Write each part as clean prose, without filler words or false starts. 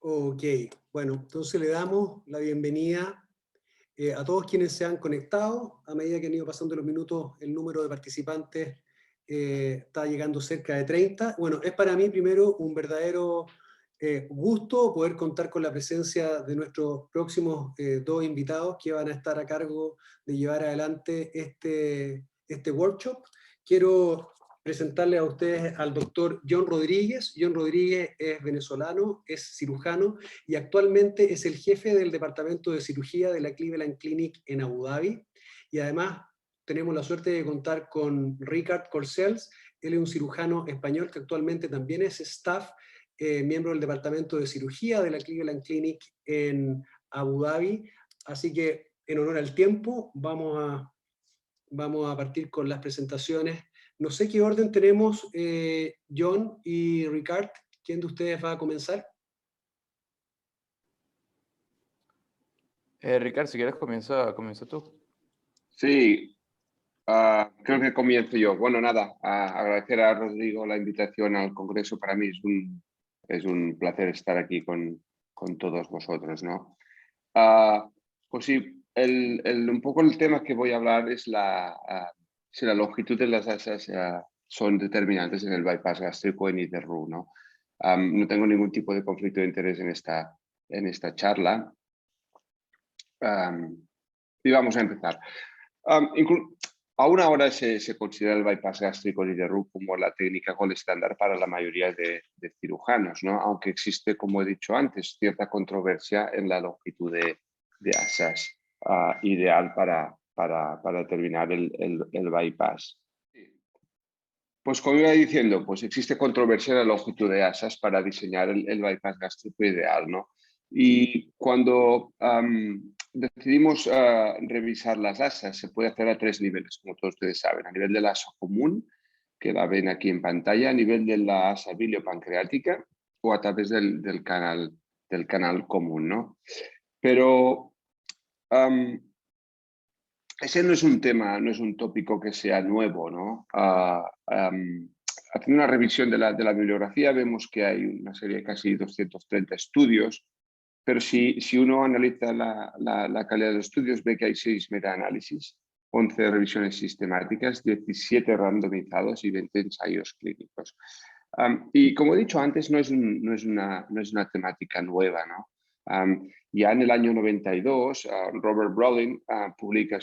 Ok, bueno, entonces le damos la bienvenida a todos quienes se han conectado. A medida que han ido pasando los minutos, el número de participantes está llegando cerca de 30. Bueno, es para mí primero un verdadero gusto poder contar con la presencia de nuestros próximos dos invitados que van a estar a cargo de llevar adelante este workshop. Quiero presentarle a ustedes al doctor John Rodríguez. John Rodríguez es venezolano, es cirujano y actualmente es el jefe del departamento de cirugía de la Cleveland Clinic en Abu Dhabi. Y además tenemos la suerte de contar con Ricard Corcels. Él es un cirujano español que actualmente también es staff, miembro del departamento de cirugía de la Cleveland Clinic en Abu Dhabi. Así que en honor al tiempo vamos a partir con las presentaciones. No sé qué orden tenemos, John y Ricard. ¿Quién de ustedes va a comenzar? Ricardo, si quieres comienza tú. Sí, creo que comienzo yo. Bueno, nada, agradecer a Rodrigo la invitación al Congreso. Para mí es un placer estar aquí con todos vosotros, ¿no? Pues sí, un poco el tema que voy a hablar es si la longitud de las asas son determinantes en el bypass gástrico en IDERRU, ¿no? No tengo ningún tipo de conflicto de interés en esta charla. Y vamos a empezar. Aún ahora se considera el bypass gástrico IDERRU como la técnica gold estándar para la mayoría de cirujanos, ¿no? Aunque existe, como he dicho antes, cierta controversia en la longitud de asas ideal para terminar el bypass. Pues como iba diciendo, pues existe controversia en la longitud de asas para diseñar el bypass gástrico ideal, ¿no? Y cuando decidimos revisar las asas, se puede hacer a tres niveles, como todos ustedes saben. A nivel de la asa común, que la ven aquí en pantalla, a nivel de la asa biliopancreática o a través del canal común, ¿no? Pero ese no es un tema, no es un tópico que sea nuevo, ¿no? Haciendo una revisión de la bibliografía vemos que hay una serie de casi 230 estudios, pero si uno analiza la calidad de los estudios ve que hay 6 meta-análisis, 11 revisiones sistemáticas, 17 randomizados y 20 ensayos clínicos. Y como he dicho antes, no es una temática nueva, ¿no? Ya en el año 92, Robert Brolin publica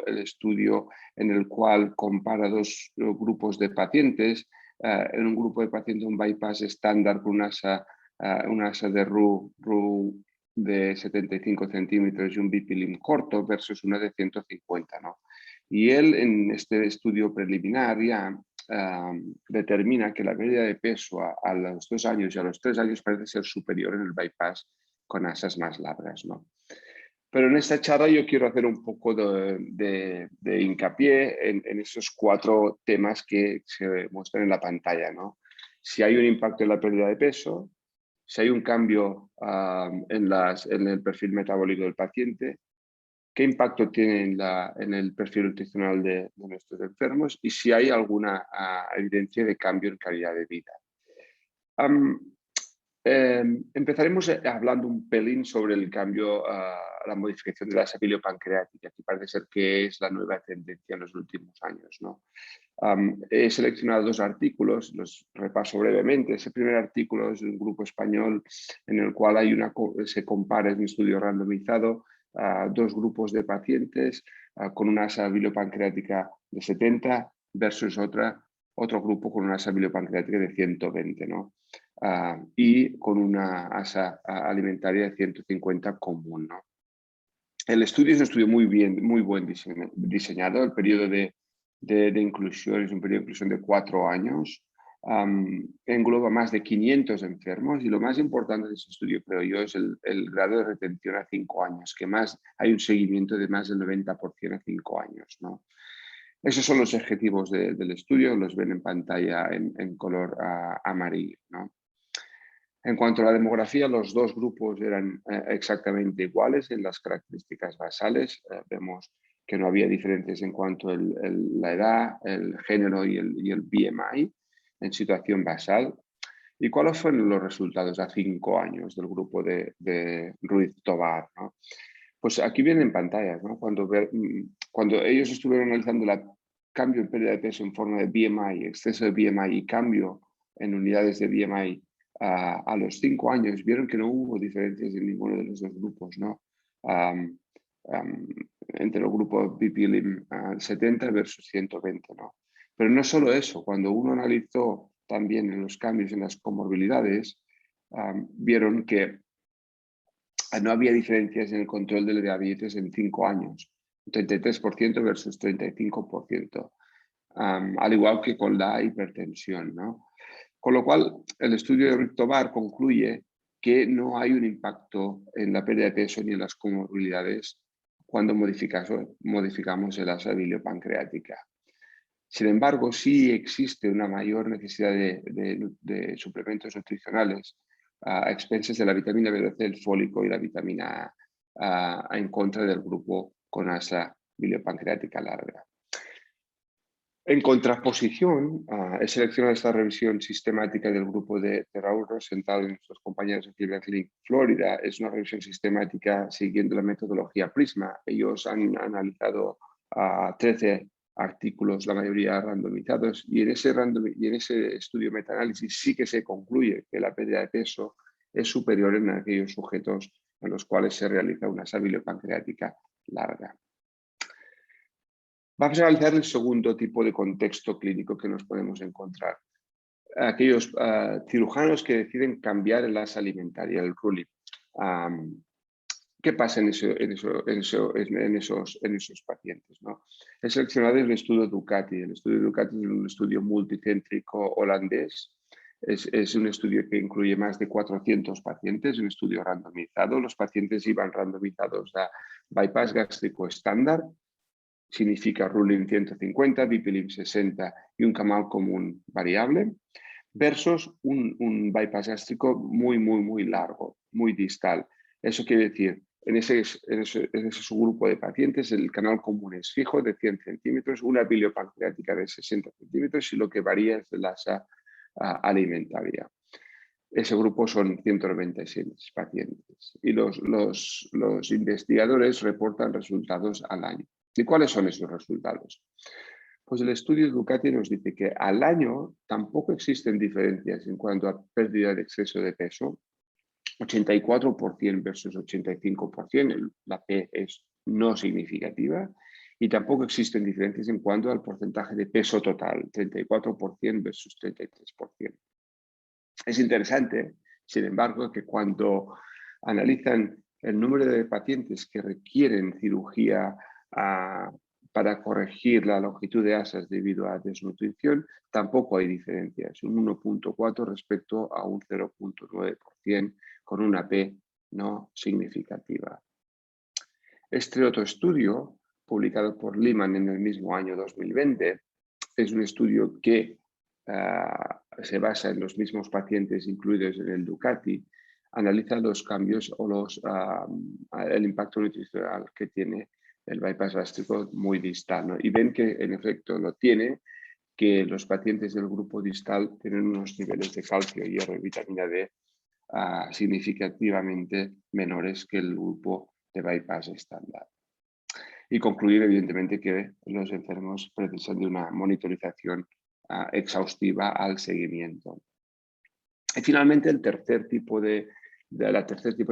el estudio en el cual compara dos grupos de pacientes. En un grupo de pacientes un bypass estándar con una asa de RU de 75 centímetros y un bipilim corto versus una de 150, ¿no? Y él en este estudio preliminar ya determina que la pérdida de peso a los 2 años y a los 3 años parece ser superior en el bypass con asas más largas, ¿no? Pero en esta charla yo quiero hacer un poco de hincapié en esos 4 temas que se muestran en la pantalla, ¿no? Si hay un impacto en la pérdida de peso, si hay un cambio en el perfil metabólico del paciente, qué impacto tiene en el perfil nutricional de nuestros enfermos y si hay alguna evidencia de cambio en calidad de vida. Empezaremos hablando un pelín sobre el cambio, la modificación de la asa biliopancreática, que parece ser que es la nueva tendencia en los últimos años, ¿no? He seleccionado 2 artículos, los repaso brevemente. Ese primer artículo es de un grupo español en el cual se compara en un estudio randomizado a 2 grupos de pacientes con una asa biliopancreática de 70 versus otro grupo con una asa biliopancreática de 120, ¿no? Y con una asa alimentaria de 150 común, ¿no? El estudio es un estudio muy buen diseñado. El periodo de inclusión es un periodo de inclusión de 4 años. Engloba más de 500 enfermos y lo más importante de este estudio, creo yo, es el grado de retención a 5 años, que hay un seguimiento de más del 90% a 5 años, ¿no? Esos son los objetivos del estudio, los ven en pantalla en color amarillo, ¿no? En cuanto a la demografía, los 2 grupos eran exactamente iguales en las características basales. Vemos que no había diferencias en cuanto a la edad, el género y el BMI en situación basal. ¿Y cuáles fueron los resultados a 5 años del grupo de Ruiz Tovar, ¿no? Pues aquí vienen en pantallas, ¿no? Cuando ellos estuvieron analizando el cambio en pérdida de peso en forma de BMI, exceso de BMI y cambio en unidades de BMI a los 5 años, vieron que no hubo diferencias en ninguno de los dos grupos, ¿no? Entre el grupo BPLIM 70 versus 120, ¿no? Pero no solo eso, cuando uno analizó también en los cambios en las comorbilidades, vieron que no había diferencias en el control de la diabetes en 5 años, 33% versus 35%, al igual que con la hipertensión, ¿no? Con lo cual, el estudio de Ruiz Tovar concluye que no hay un impacto en la pérdida de peso ni en las comorbilidades cuando modificamos el asa biliopancreática. Sin embargo, sí existe una mayor necesidad de suplementos nutricionales a expensas de la vitamina B12, el fólico y la vitamina A en contra del grupo con asa biliopancreática larga. En contraposición, he seleccionado esta revisión sistemática del grupo de Raúl Rosenthal y nuestros compañeros de Cleveland Clinic, Florida. Es una revisión sistemática siguiendo la metodología PRISMA. Ellos han analizado 13 artículos, la mayoría randomizados, y en ese estudio metaanálisis sí que se concluye que la pérdida de peso es superior en aquellos sujetos en los cuales se realiza una asa biliopancreática larga. Vamos a analizar el segundo tipo de contexto clínico que nos podemos encontrar. Aquellos cirujanos que deciden cambiar el asa alimentaria, el RULIP. ¿Qué pasa en esos pacientes, ¿no? He seleccionado el estudio Ducati. El estudio Ducati es un estudio multicéntrico holandés. Es un estudio que incluye más de 400 pacientes, un estudio randomizado. Los pacientes iban randomizados a bypass gástrico estándar, significa RULIM 150, BPLIM 60 y un canal común variable, versus un bypass gástrico muy largo, muy distal. Eso quiere decir, en ese subgrupo de pacientes el canal común es fijo de 100 centímetros, una biliopancreática de 60 centímetros y lo que varía es la asa alimentaria. Ese grupo son 196 pacientes y los investigadores reportan resultados al año. ¿Y cuáles son esos resultados? Pues el estudio de Ducati nos dice que al año tampoco existen diferencias en cuanto a pérdida de exceso de peso, 84% versus 85%, la P es no significativa, y tampoco existen diferencias en cuanto al porcentaje de peso total, 34% versus 33%. Es interesante, sin embargo, que cuando analizan el número de pacientes que requieren cirugía para corregir la longitud de asas debido a desnutrición, tampoco hay diferencias, un 1.4 respecto a un 0.9% con una P no significativa. Este otro estudio, publicado por Lehman en el mismo año 2020, es un estudio que se basa en los mismos pacientes incluidos en el Ducati, analiza los cambios o el impacto nutricional que tiene el bypass gástrico muy distal, ¿no? Y ven que en efecto lo tiene, que los pacientes del grupo distal tienen unos niveles de calcio, hierro y vitamina D significativamente menores que el grupo de bypass estándar. Y concluir evidentemente que los enfermos precisan de una monitorización exhaustiva al seguimiento. Y finalmente el tercer tipo de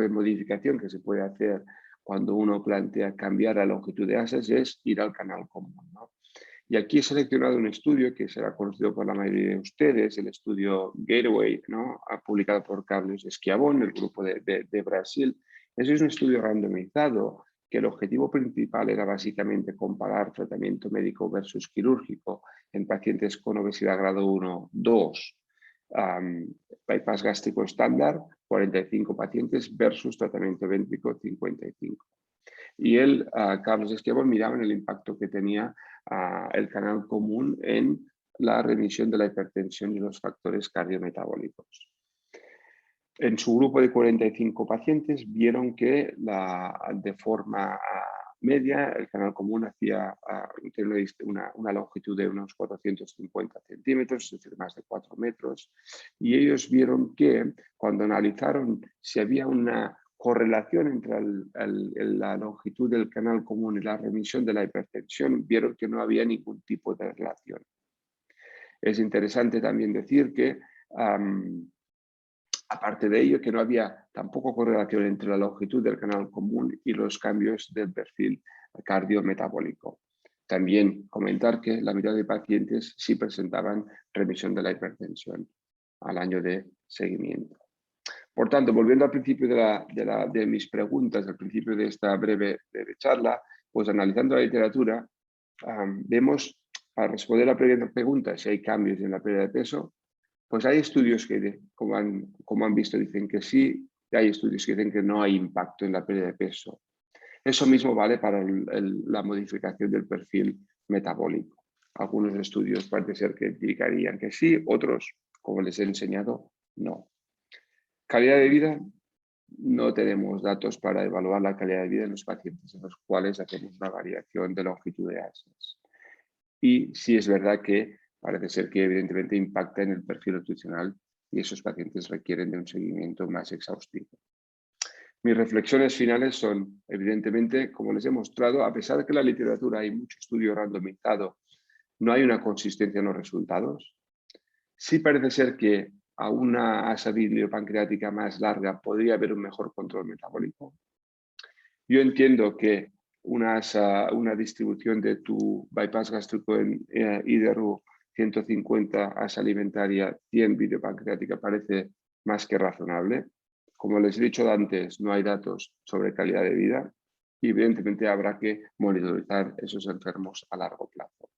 modificación que se puede hacer cuando uno plantea cambiar la longitud de asas es ir al canal común, ¿no? Y aquí he seleccionado un estudio que será conocido por la mayoría de ustedes, el estudio Gateway, ¿no? Publicado por Carlos Schiavone, el grupo de Brasil. Ese es un estudio randomizado que el objetivo principal era básicamente comparar tratamiento médico versus quirúrgico en pacientes con obesidad grado 1, 2, bypass gástrico estándar, 45 pacientes versus tratamiento véntrico 55. Y Carlos Schiavone miraba en el impacto que tenía el canal común en la remisión de la hipertensión y los factores cardiometabólicos. En su grupo de 45 pacientes vieron que de forma media, el canal común hacía una longitud de unos 450 centímetros, es decir, más de 4 metros, y ellos vieron que cuando analizaron si había una correlación entre la longitud del canal común y la remisión de la hipertensión, vieron que no había ningún tipo de relación. Es interesante también decir que aparte de ello, que no había tampoco correlación entre la longitud del canal común y los cambios del perfil cardiometabólico. También comentar que la mitad de pacientes sí presentaban remisión de la hipertensión al año de seguimiento. Por tanto, volviendo al principio de mis preguntas, al principio de esta breve charla, pues analizando la literatura, vemos, para responder a la primera pregunta, si hay cambios en la pérdida de peso, pues hay estudios que, como han visto, dicen que sí, y hay estudios que dicen que no hay impacto en la pérdida de peso. Eso mismo vale para la modificación del perfil metabólico. Algunos estudios parece ser que indicarían que sí, otros, como les he enseñado, no. Calidad de vida, no tenemos datos para evaluar la calidad de vida en los pacientes en los cuales hacemos una variación de longitud de asas. Y sí es verdad que parece ser que evidentemente impacta en el perfil nutricional y esos pacientes requieren de un seguimiento más exhaustivo. Mis reflexiones finales son, evidentemente, como les he mostrado, a pesar de que en la literatura hay mucho estudio randomizado, no hay una consistencia en los resultados. Sí parece ser que a una asa biliopancreática más larga podría haber un mejor control metabólico. Yo entiendo que una distribución de tu bypass gástrico en IDRU 150, asa alimentaria 100 biliopancreática parece más que razonable. Como les he dicho antes, no hay datos sobre calidad de vida y evidentemente habrá que monitorizar esos enfermos a largo plazo.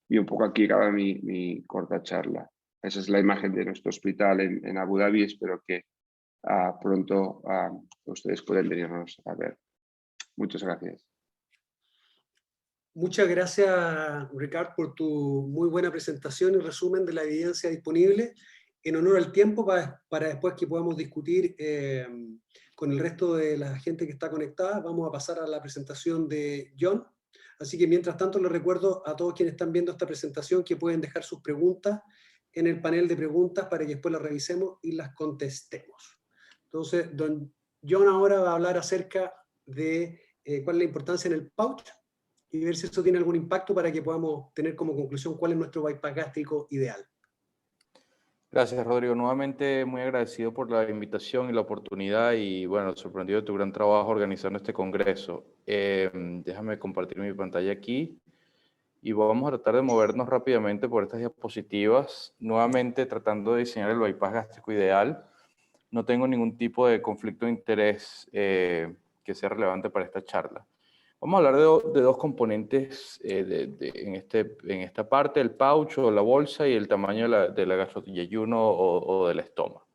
Y un poco aquí acaba mi corta charla. Esa es la imagen de nuestro hospital en Abu Dhabi. Espero que pronto ustedes puedan venirnos a ver. Muchas gracias. Muchas gracias, Ricard, por tu muy buena presentación y resumen de la evidencia disponible. En honor al tiempo, para después que podamos discutir con el resto de la gente que está conectada, vamos a pasar a la presentación de John. Así que mientras tanto les recuerdo a todos quienes están viendo esta presentación que pueden dejar sus preguntas en el panel de preguntas para que después las revisemos y las contestemos. Entonces, don John ahora va a hablar acerca de cuál es la importancia en el pouch y ver si eso tiene algún impacto para que podamos tener como conclusión cuál es nuestro bypass gástrico ideal. Gracias, Rodrigo. Nuevamente muy agradecido por la invitación y la oportunidad y, bueno, sorprendido de tu gran trabajo organizando este congreso. Déjame compartir mi pantalla aquí y vamos a tratar de movernos rápidamente por estas diapositivas, nuevamente tratando de diseñar el bypass gástrico ideal. No tengo ningún tipo de conflicto de interés que sea relevante para esta charla. Vamos a hablar de dos componentes en esta parte, el pouch o la bolsa y el tamaño de la gastroyeyuno o del estómago.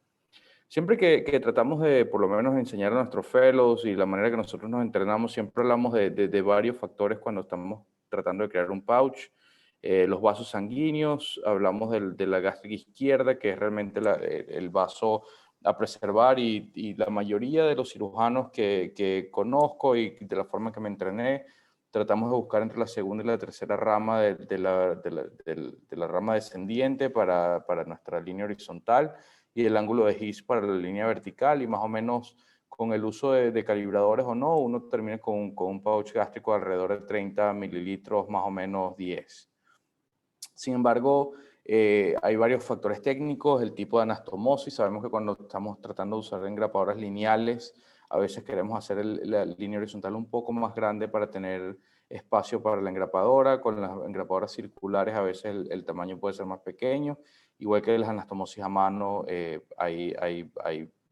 Siempre que tratamos de, por lo menos, enseñar a nuestros fellows y la manera que nosotros nos entrenamos, siempre hablamos de varios factores cuando estamos tratando de crear un pouch. Los vasos sanguíneos, hablamos de la gástrica izquierda, que es realmente el vaso a preservar y la mayoría de los cirujanos que conozco y de la forma que me entrené, tratamos de buscar entre la segunda y la tercera rama de la rama descendiente para nuestra línea horizontal y el ángulo de His para la línea vertical y más o menos con el uso de calibradores o no, uno termina con un pouch gástrico de alrededor de 30 mililitros, más o menos 10. Sin embargo, hay varios factores técnicos, el tipo de anastomosis. Sabemos que cuando estamos tratando de usar engrapadoras lineales, a veces queremos hacer la línea horizontal un poco más grande para tener espacio para la engrapadora. Con las engrapadoras circulares a veces el tamaño puede ser más pequeño. Igual que las anastomosis a mano,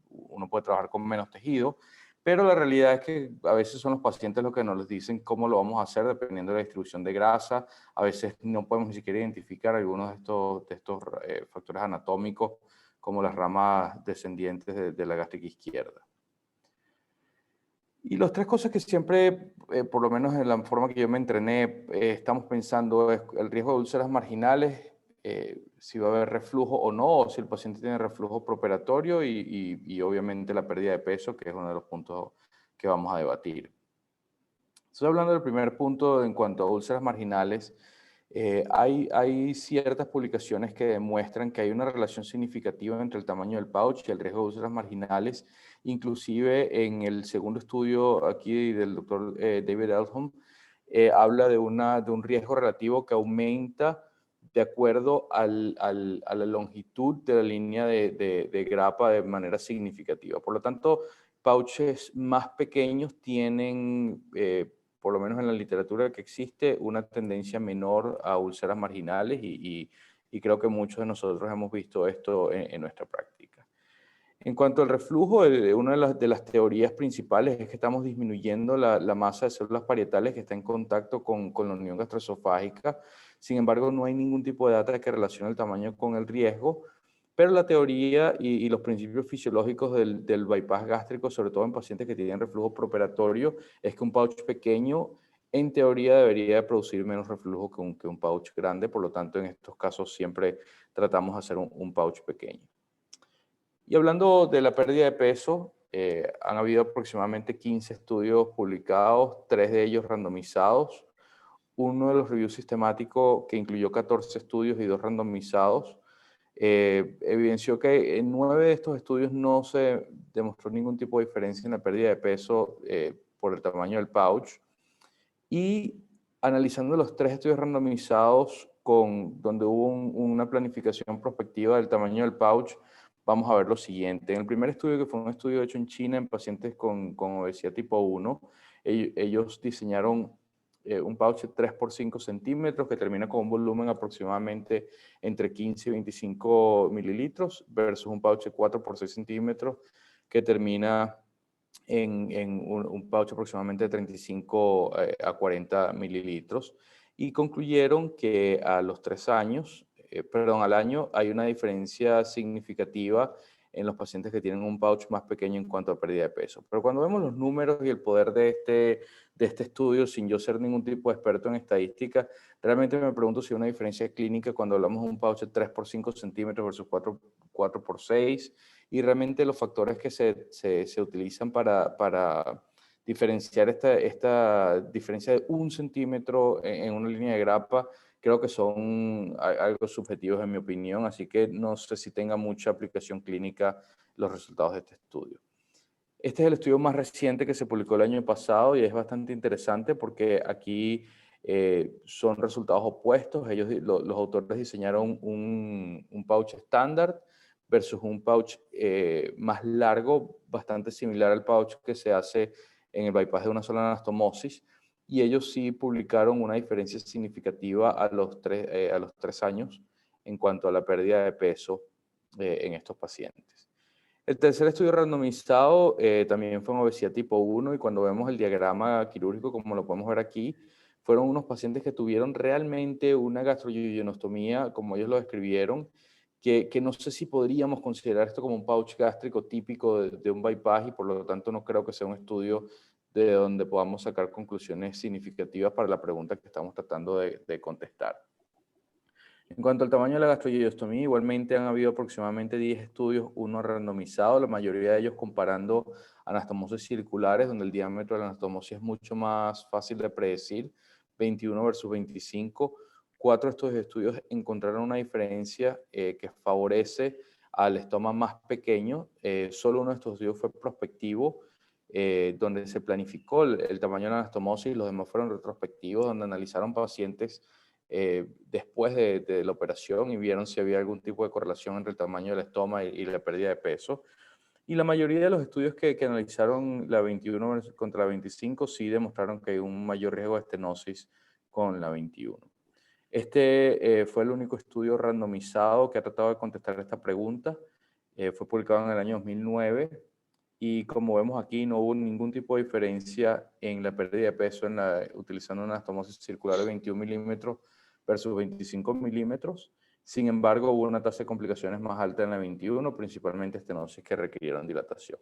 uno puede trabajar con menos tejido. Pero la realidad es que a veces son los pacientes los que nos dicen cómo lo vamos a hacer dependiendo de la distribución de grasa. A veces no podemos ni siquiera identificar algunos de estos factores anatómicos como las ramas descendientes de la gástrica izquierda. Y las tres cosas que siempre, por lo menos en la forma que yo me entrené, estamos pensando es el riesgo de úlceras marginales, si va a haber reflujo o no, o si el paciente tiene reflujo preoperatorio y obviamente la pérdida de peso, que es uno de los puntos que vamos a debatir. Estoy hablando del primer punto en cuanto a úlceras marginales. Hay ciertas publicaciones que demuestran que hay una relación significativa entre el tamaño del pouch y el riesgo de úlceras marginales. Inclusive en el segundo estudio aquí del doctor David Eltham, habla de un riesgo relativo que aumenta de acuerdo a la longitud de la línea de grapa de manera significativa. Por lo tanto, pouches más pequeños tienen, por lo menos en la literatura que existe, una tendencia menor a úlceras marginales y creo que muchos de nosotros hemos visto esto en nuestra práctica. En cuanto al reflujo, una de las teorías principales es que estamos disminuyendo la masa de células parietales que está en contacto con la unión gastroesofágica. Sin embargo, no hay ningún tipo de data que relacione el tamaño con el riesgo, pero la teoría y los principios fisiológicos del bypass gástrico, sobre todo en pacientes que tienen reflujo preoperatorio, es que un pouch pequeño, en teoría, debería de producir menos reflujo que un pouch grande. Por lo tanto, en estos casos siempre tratamos de hacer un pouch pequeño. Y hablando de la pérdida de peso, han habido aproximadamente 15 estudios publicados, 3 de ellos randomizados. Uno de los reviews sistemáticos, que incluyó 14 estudios y 2 randomizados, evidenció que en 9 de estos estudios no se demostró ningún tipo de diferencia en la pérdida de peso por el tamaño del pouch. Y analizando los 3 estudios randomizados donde hubo una planificación prospectiva del tamaño del pouch, vamos a ver lo siguiente. En el primer estudio, que fue un estudio hecho en China en pacientes con obesidad tipo 1, ellos diseñaron un pouch de 3 por 5 centímetros que termina con un volumen aproximadamente entre 15 y 25 mililitros versus un pouch de 4 por 6 centímetros que termina en un pouch aproximadamente de 35 a 40 mililitros y concluyeron que a los 3 años, al año, hay una diferencia significativa en los pacientes que tienen un pouch más pequeño en cuanto a pérdida de peso. Pero cuando vemos los números y el poder de este estudio, sin yo ser ningún tipo de experto en estadística, realmente me pregunto si hay una diferencia clínica cuando hablamos de un pouch de 3 por 5 centímetros versus 4 por 6, y realmente los factores que se utilizan para diferenciar esta diferencia de 1 centímetro en una línea de grapa, creo que son algo subjetivos en mi opinión, así que no sé si tenga mucha aplicación clínica los resultados de este estudio. Este es el estudio más reciente que se publicó el año pasado y es bastante interesante porque aquí son resultados opuestos. Los autores diseñaron un pouch estándar versus un pouch más largo, bastante similar al pouch que se hace en el bypass de una sola anastomosis. Y ellos sí publicaron una diferencia significativa a los 3 años en cuanto a la pérdida de peso en estos pacientes. El tercer estudio randomizado también fue en obesidad tipo 1 y cuando vemos el diagrama quirúrgico, como lo podemos ver aquí, fueron unos pacientes que tuvieron realmente una gastroyeonostomía, como ellos lo describieron, que no sé si podríamos considerar esto como un pouch gástrico típico de un bypass y por lo tanto no creo que sea un estudio de donde podamos sacar conclusiones significativas para la pregunta que estamos tratando de contestar. En cuanto al tamaño de la gastroileostomía, igualmente han habido aproximadamente 10 estudios, uno randomizado, la mayoría de ellos comparando anastomosis circulares, donde el diámetro de la anastomosis es mucho más fácil de predecir, 21 versus 25. 4 de estos estudios encontraron una diferencia que favorece al estoma más pequeño. Solo uno de estos estudios fue prospectivo, donde se planificó el tamaño de la anastomosis, y los demás fueron retrospectivos, donde analizaron pacientes después de la operación y vieron si había algún tipo de correlación entre el tamaño del estómago y la pérdida de peso. Y la mayoría de los estudios que analizaron la 21 contra la 25 sí demostraron que hay un mayor riesgo de estenosis con la 21. Este fue el único estudio randomizado que ha tratado de contestar esta pregunta. Fue publicado en el año 2009 y como vemos aquí no hubo ningún tipo de diferencia en la pérdida de peso utilizando una anastomosis circular de 21 milímetros versus 25 milímetros. Sin embargo, hubo una tasa de complicaciones más alta en la 21, principalmente estenosis que requirieron dilatación.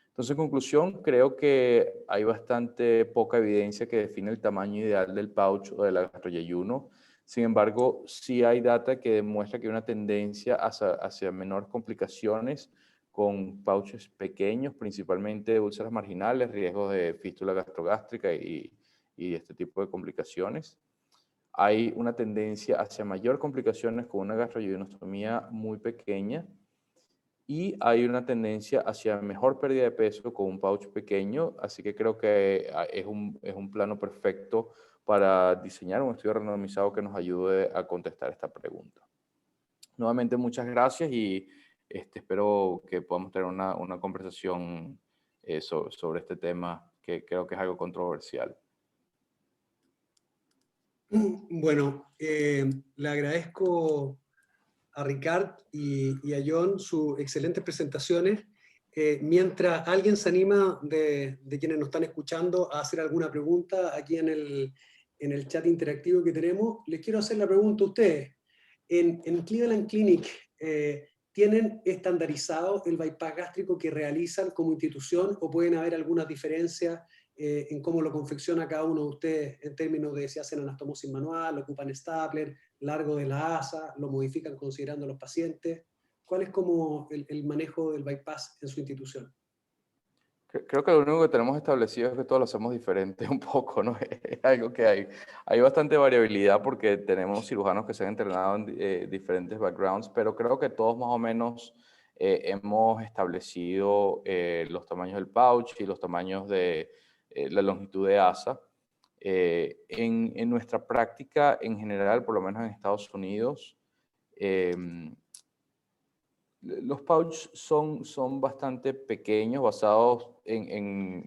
Entonces, en conclusión, creo que hay bastante poca evidencia que define el tamaño ideal del pouch o de la gastroyeyuno. Sin embargo, sí hay data que demuestra que hay una tendencia hacia menores complicaciones con pouches pequeños, principalmente úlceras marginales, riesgos de fístula gastrogástrica y y este tipo de complicaciones. Hay una tendencia hacia mayor complicaciones con una gastroduodenostomía muy pequeña y hay una tendencia hacia mejor pérdida de peso con un pouch pequeño, así que creo que es un plano perfecto para diseñar un estudio randomizado que nos ayude a contestar esta pregunta. Nuevamente, muchas gracias y espero que podamos tener una conversación sobre este tema, que creo que es algo controversial. Bueno, le agradezco a Ricard y a John sus excelentes presentaciones. Mientras alguien se anima de quienes nos están escuchando a hacer alguna pregunta aquí en el chat interactivo que tenemos, les quiero hacer la pregunta a ustedes. En Cleveland Clinic, ¿tienen estandarizado el bypass gástrico que realizan como institución o pueden haber algunas diferencias en cómo lo confecciona cada uno de ustedes en términos de si hacen anastomosis manual, ocupan stapler, largo de la asa, lo modifican considerando a los pacientes? ¿Cuál es como el manejo del bypass en su institución? Creo que lo único que tenemos establecido es que todos lo hacemos diferente un poco, ¿no? Es algo que hay bastante variabilidad porque tenemos cirujanos que se han entrenado en diferentes backgrounds, pero creo que todos más o menos hemos establecido los tamaños del pouch y los tamaños de la longitud de asa. En nuestra práctica en general, por lo menos en Estados Unidos, los pouch son bastante pequeños, basados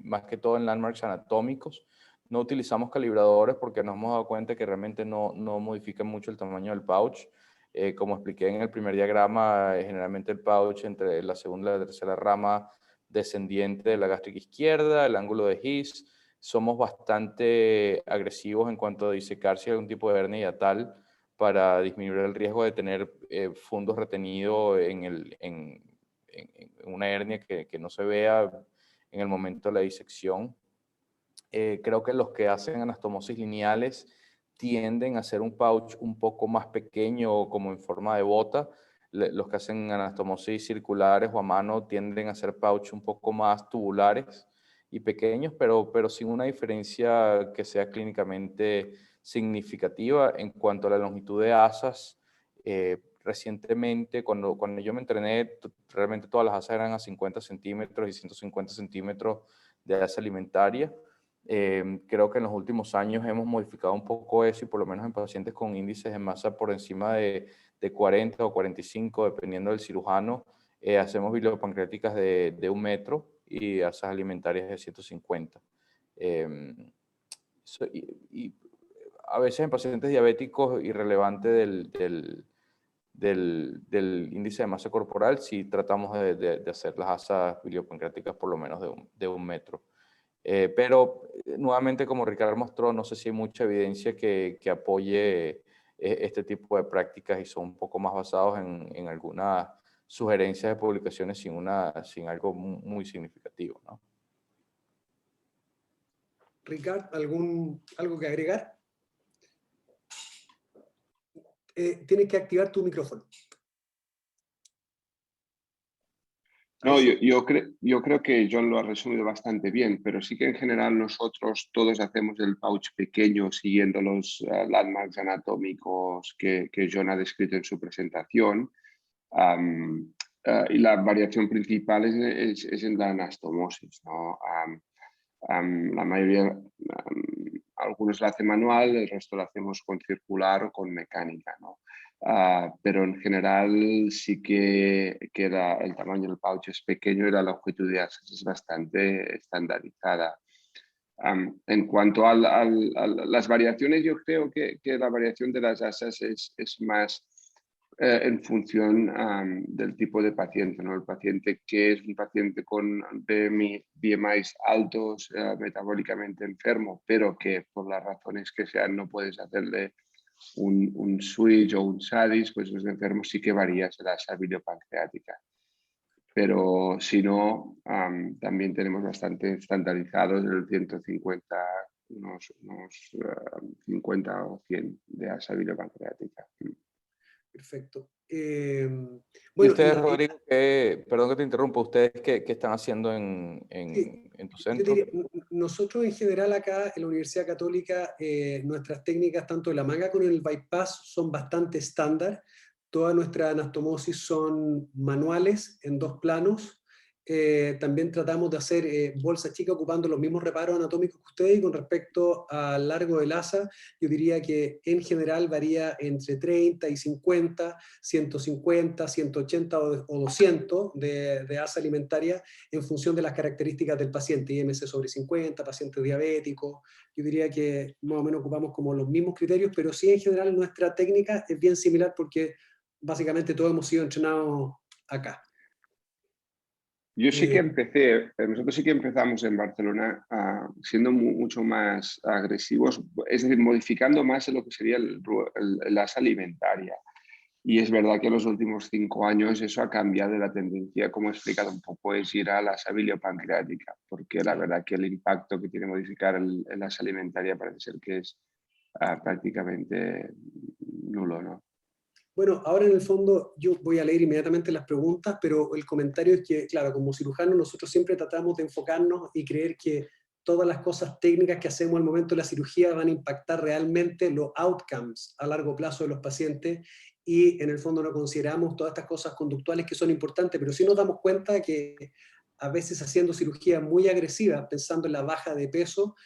más que todo en landmarks anatómicos. No utilizamos calibradores porque nos hemos dado cuenta que realmente no modifican mucho el tamaño del pouch. Como expliqué en el primer diagrama, generalmente el pouch entre la segunda y la tercera rama descendiente de la gástrica izquierda, el ángulo de His. Somos bastante agresivos en cuanto a disecar si hay algún tipo de hernia hiatal, para disminuir el riesgo de tener fundos retenidos en una hernia que no se vea en el momento de la disección. Creo que los que hacen anastomosis lineales tienden a hacer un pouch un poco más pequeño, como en forma de bota. Los que hacen anastomosis circulares o a mano tienden a hacer pouch un poco más tubulares y pequeños, pero sin una diferencia que sea clínicamente significativa. En cuanto a la longitud de asas, recientemente, cuando yo me entrené, realmente todas las asas eran a 50 centímetros y 150 centímetros de asa alimentaria. Creo que en los últimos años hemos modificado un poco eso y por lo menos en pacientes con índices de masa por encima de 40 o 45, dependiendo del cirujano, hacemos biliopancreáticas de 1 metro y asas alimentarias de 150. Y a veces en pacientes diabéticos irrelevante del índice de masa corporal, sí tratamos de hacer las asas biliopancreáticas por lo menos de 1 metro. Pero nuevamente, como Ricardo mostró, no sé si hay mucha evidencia que apoye este tipo de prácticas y son un poco más basados en algunas sugerencias de publicaciones sin algo muy significativo, ¿no? Ricard, ¿algo que agregar? Tienes que activar tu micrófono. No, yo creo que John lo ha resumido bastante bien, pero sí que en general nosotros todos hacemos el pouch pequeño siguiendo los landmarks anatómicos que John ha descrito en su presentación. Y la variación principal es en la anastomosis, ¿no? La mayoría, algunos la hacen manual, el resto lo hacemos con circular o con mecánica, ¿no? Pero en general sí que el tamaño del pouch es pequeño y la longitud de asas es bastante estandarizada. En cuanto a las variaciones, yo creo que la variación de las asas es más en función del tipo de paciente, ¿no? El paciente que es un paciente con BMIs altos, metabólicamente enfermo, pero que por las razones que sean no puedes hacerle un switch o un SADIS, pues los enfermos sí que varías la asa biliopancreática. Pero si no, también tenemos bastante estandarizados el 150, unos 50 o 100 de asa biliopancreática. Perfecto. Y Bueno, ustedes, Rodrigo, perdón que te interrumpa, ¿ustedes qué están haciendo sí, en tu yo centro? diría, nosotros en general acá en la Universidad Católica, nuestras técnicas tanto de la manga como en el bypass son bastante estándar. Todas nuestras anastomosis son manuales en 2 planos. También tratamos de hacer bolsas chicas ocupando los mismos reparos anatómicos que ustedes, y con respecto al largo del asa, yo diría que en general varía entre 30 y 50, 150, 180 o 200 de asa alimentaria en función de las características del paciente, IMC/50, pacientes diabéticos. Yo diría que más o menos ocupamos como los mismos criterios, pero sí en general nuestra técnica es bien similar porque básicamente todos hemos sido entrenados acá. Yo sí que nosotros sí que empezamos en Barcelona siendo mucho más agresivos, es decir, modificando más en lo que sería el asa alimentaria. Y es verdad que en los últimos 5 años eso ha cambiado, la tendencia, como he explicado un poco, es ir a la asa biliopancreática, porque la verdad que el impacto que tiene modificar el asa alimentaria parece ser que es prácticamente nulo, ¿no? Bueno, ahora en el fondo yo voy a leer inmediatamente las preguntas, pero el comentario es que, claro, como cirujanos nosotros siempre tratamos de enfocarnos y creer que todas las cosas técnicas que hacemos al momento de la cirugía van a impactar realmente los outcomes a largo plazo de los pacientes, y en el fondo no consideramos todas estas cosas conductuales que son importantes, pero sí nos damos cuenta que a veces haciendo cirugía muy agresiva, pensando en la baja de peso,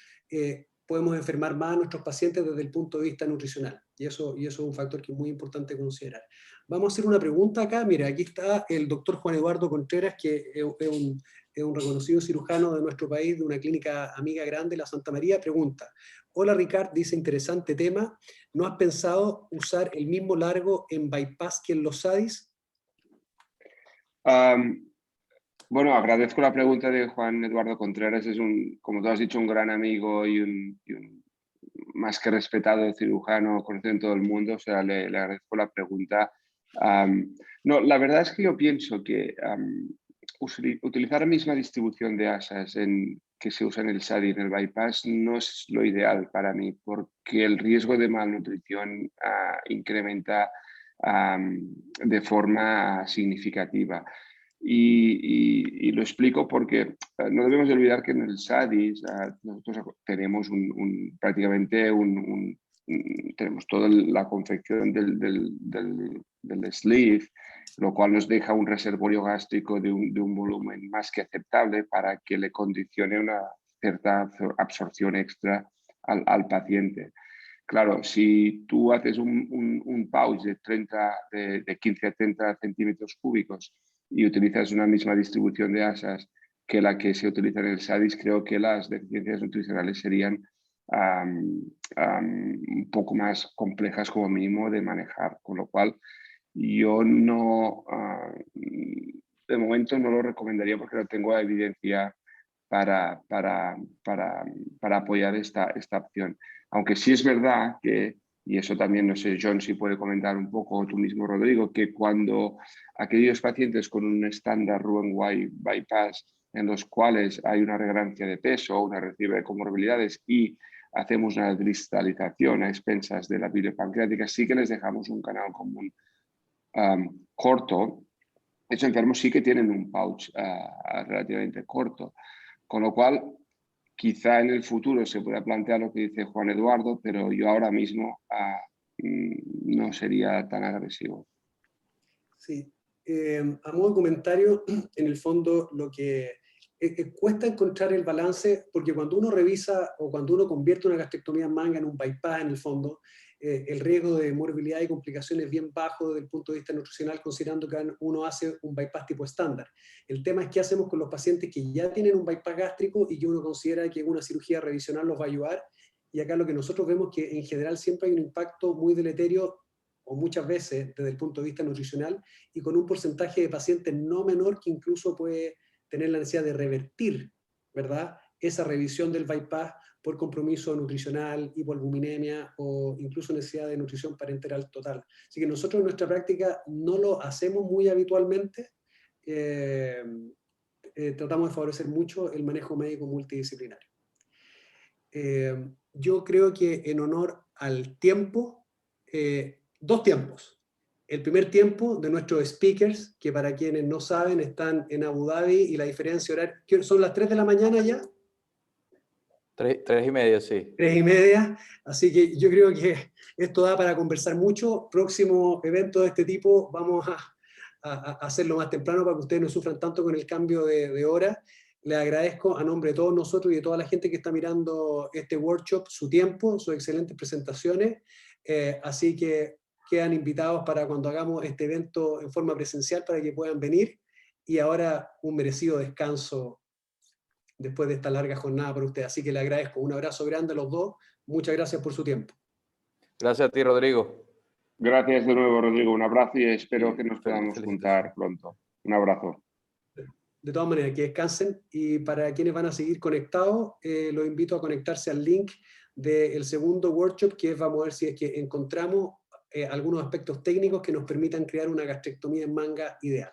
podemos enfermar más a nuestros pacientes desde el punto de vista nutricional. Y eso es un factor que es muy importante considerar. Vamos a hacer una pregunta acá. Mira, aquí está el doctor Juan Eduardo Contreras, que es un reconocido cirujano de nuestro país, de una clínica amiga grande, la Santa María. Pregunta: hola Ricard, dice, interesante tema. ¿No has pensado usar el mismo largo en bypass que en los SADIs? Bueno, agradezco la pregunta de Juan Eduardo Contreras. Es como tú has dicho, un gran amigo y un más que respetado cirujano, conocido en todo el mundo. O sea, le agradezco la pregunta. No, la verdad es que yo pienso que utilizar la misma distribución de asas que se usa en el SADI y en el bypass no es lo ideal para mí, porque el riesgo de malnutrición incrementa de forma significativa. Y lo explico porque no debemos de olvidar que en el SADIS nosotros tenemos prácticamente tenemos toda la confección del sleeve, lo cual nos deja un reservorio gástrico de un volumen más que aceptable para que le condicione una cierta absorción extra al paciente. Claro, si tú haces un pouch de 15 a 30 centímetros cúbicos y utilizas una misma distribución de asas que la que se utiliza en el SADIS, creo que las deficiencias nutricionales serían un poco más complejas como mínimo de manejar, con lo cual yo no, de momento no lo recomendaría porque no tengo evidencia para, para, para apoyar esta opción. Aunque sí es verdad que, y eso también, no sé, John, si puede comentar un poco, o tú mismo, Rodrigo, que cuando aquellos pacientes con un estándar Roux-en-Y bypass en los cuales hay una regalancia de peso o una recibe de comorbilidades y hacemos una cristalización a expensas de la biliopancreática, sí que les dejamos un canal común corto. Estos enfermos sí que tienen un pouch relativamente corto, con lo cual quizá en el futuro se pueda plantear lo que dice Juan Eduardo, pero yo ahora mismo no sería tan agresivo. Sí. A modo de comentario, en el fondo lo que cuesta encontrar el balance, porque cuando uno revisa o cuando uno convierte una gastrectomía en manga en un bypass, en el fondo, el riesgo de morbilidad y complicaciones es bien bajo desde el punto de vista nutricional, considerando que uno hace un bypass tipo estándar. El tema es qué hacemos con los pacientes que ya tienen un bypass gástrico y que uno considera que una cirugía revisional los va a ayudar. Y acá lo que nosotros vemos es que en general siempre hay un impacto muy deleterio, o muchas veces desde el punto de vista nutricional, y con un porcentaje de pacientes no menor que incluso puede tener la necesidad de revertir, ¿verdad?, esa revisión del bypass por compromiso nutricional, hipoalbuminemia o incluso necesidad de nutrición parenteral total. Así que nosotros en nuestra práctica no lo hacemos muy habitualmente. Tratamos de favorecer mucho el manejo médico multidisciplinario. Yo creo que en honor al tiempo, 2 tiempos. el primer tiempo de nuestros speakers, que para quienes no saben están en Abu Dhabi y la diferencia horaria, ¿son las 3 de la mañana ya? 3:30, sí. 3:30, así que yo creo que esto da para conversar mucho. Próximo evento de este tipo vamos a hacerlo más temprano para que ustedes no sufran tanto con el cambio de hora. Les agradezco a nombre de todos nosotros y de toda la gente que está mirando este workshop su tiempo, sus excelentes presentaciones, así que quedan invitados para cuando hagamos este evento en forma presencial para que puedan venir, y ahora un merecido descanso después de esta larga jornada para ustedes. Así que les agradezco. Un abrazo grande a los dos. Muchas gracias por su tiempo. Gracias a ti, Rodrigo. Gracias de nuevo, Rodrigo. Un abrazo y espero que nos podamos felicitaciones. juntar pronto. Un abrazo. De todas maneras, que descansen, y para quienes van a seguir conectados, los invito a conectarse al link del segundo workshop, que vamos a ver si es que encontramos algunos aspectos técnicos que nos permitan crear una gastrectomía en manga ideal.